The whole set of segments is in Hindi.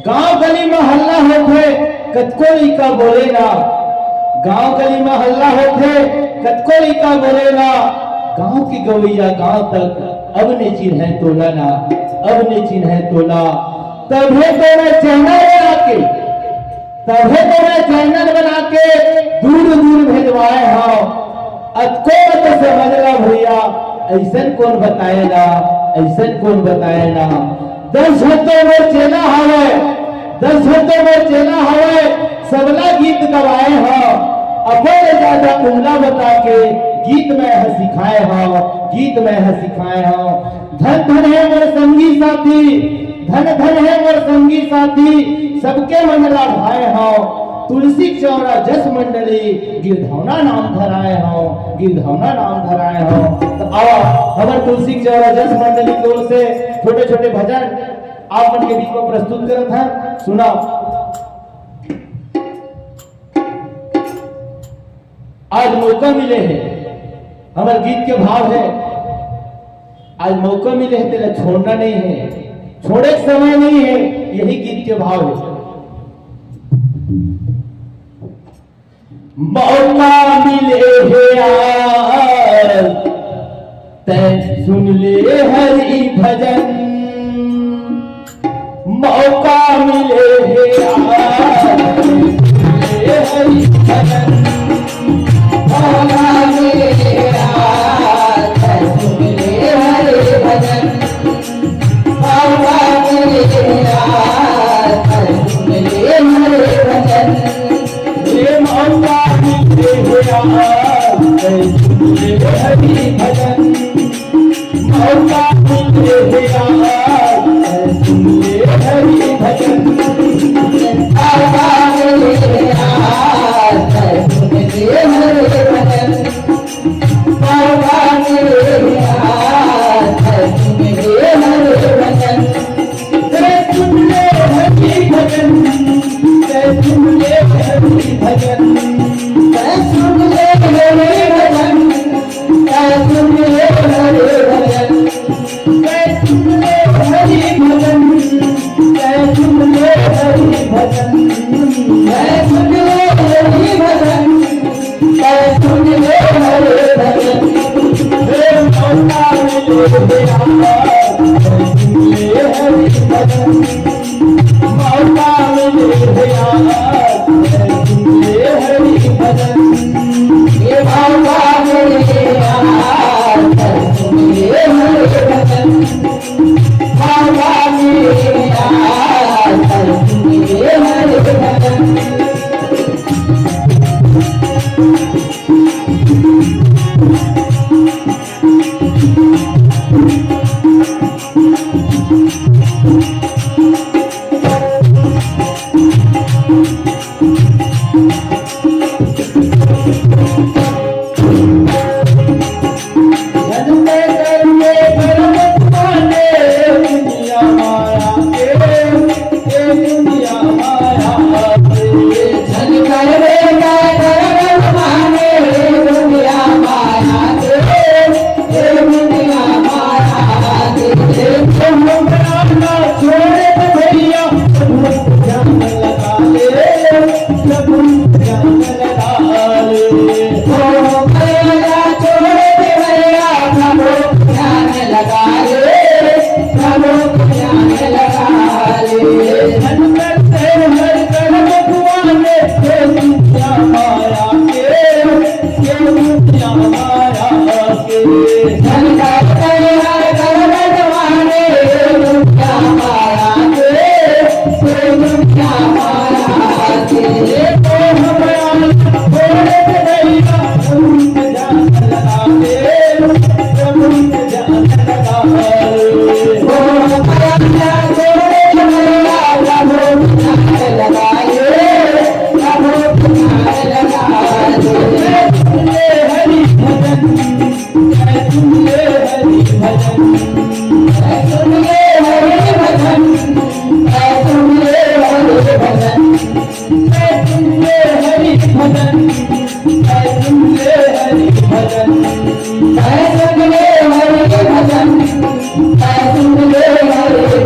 गांव गली में हल्ला होथे कतको लइका बोले ना, गांव गली में हल्ला होथे कतको लइका बोले ना, गांव की गवैया गांव तक अब ने चिन्ह तोला ना, अब ने चिन्ह तोला। तभे तो मैं चैनल बना के, तभे तो मैं चैनल बना के दूर दूर भेजवाए हो। अतको मत समझला भैया, ऐसन कौन बताएगा, ऐसन कौन बताएगा। 10 घंटों में चेला हवे, 10 घंटों में चेला हवे, सबला गीत गवाए हो। अपने ज्यादा उंगला बता के गीत में है सिखाए हो, गीत में है सिखाए हो। धन धन है मोर संगी साथी, धन धन है मोर संगी साथी, सबके मन लाभाए हो। तुलसी चौरा जस मंडली गिरधौना नाम धराए हो, गिरधौना नाम धराए हो। तो आओ हमारे तुलसी चौरा जस मंडली की ओर से छोटे छोटे भजन आप मन के बीच में प्रस्तुत करत है, सुनाओ। आज मौका मिले है, हमारे गीत के भाव है, आज मौका मिले है तेरा छोड़ना नहीं है, छोड़े समय नहीं है, यही गीत के भाव है। मौका मिले है यार तै सुन ले हरि भजन, मौका मिले है यार सुन ले हरि भजन, मौका मिले यार तै सुन ले हरि भजन, मौका मिले यार तै सुन ले हरि भजन। ये मौका मिले यार तै सुन ले हरि भजन, मौका मिले यार तै सुन ले हरि भजन, मौका मिले यार तै सुन ले हरि भजन, मौका मिले यार तै सुन ले हरि भजन, तै सुन ले हरि भजन, तै सुन ले हरि भजन, तै सुन ले हरि भजन, तै सुन ले हरि भजन, तै सुन ले हरि भजन, तै सुन ले हरि भजन, तै सुन ले हरि भजन, तै सुन ले हरि भजन। हे मौका मिले यार तै सुन ले हरि भजन, मौका मिले यार तै सुन ले हरि भजन, ये मौका मिले यार तै सुन ले हरि भजन, मौका मिले यार तै सुन ले हरि भजन।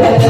भजन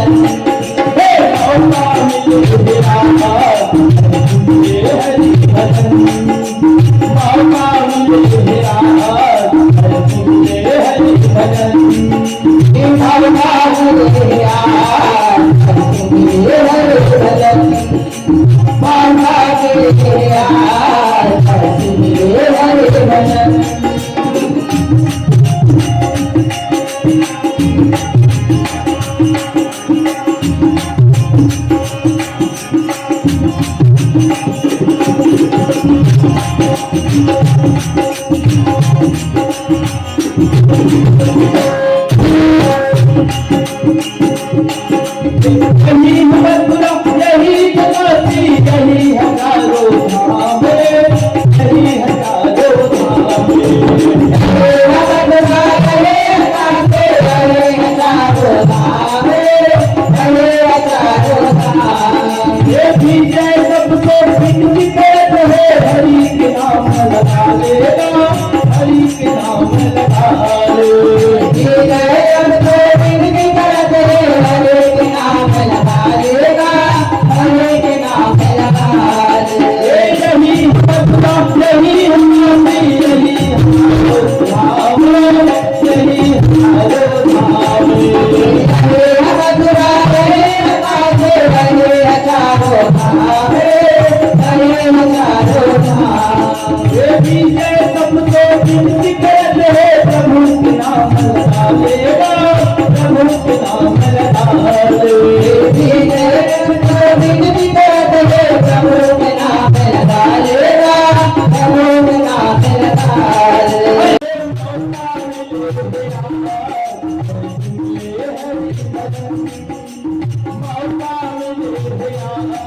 मौका मिले भैया